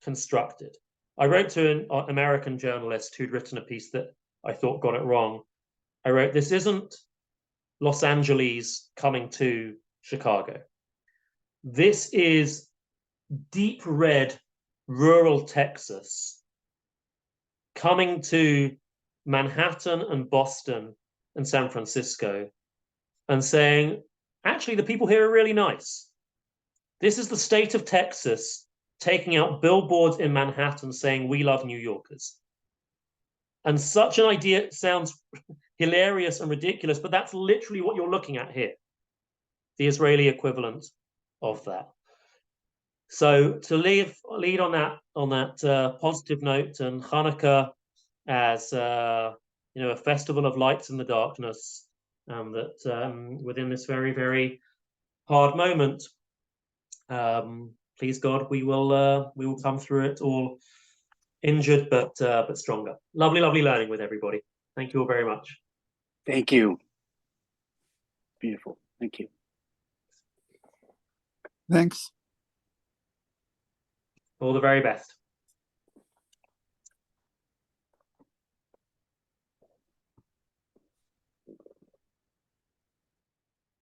constructed. I wrote to an American journalist who'd written a piece that I thought got it wrong. I wrote, this isn't Los Angeles coming to Chicago. This is deep red rural Texas coming to Manhattan and Boston and San Francisco and saying, actually, the people here are really nice. This is the state of Texas taking out billboards in Manhattan saying, we love New Yorkers. And such an idea sounds hilarious and ridiculous, but that's literally what you're looking at here, the Israeli equivalent of that. So to lead on that positive note, and Hanukkah as a festival of lights in the darkness, that within this very, very hard moment, please God, we will come through it all injured but stronger. Lovely learning with everybody. Thank you all very much. Thank you. Beautiful. Thank you. Thanks. All the very best.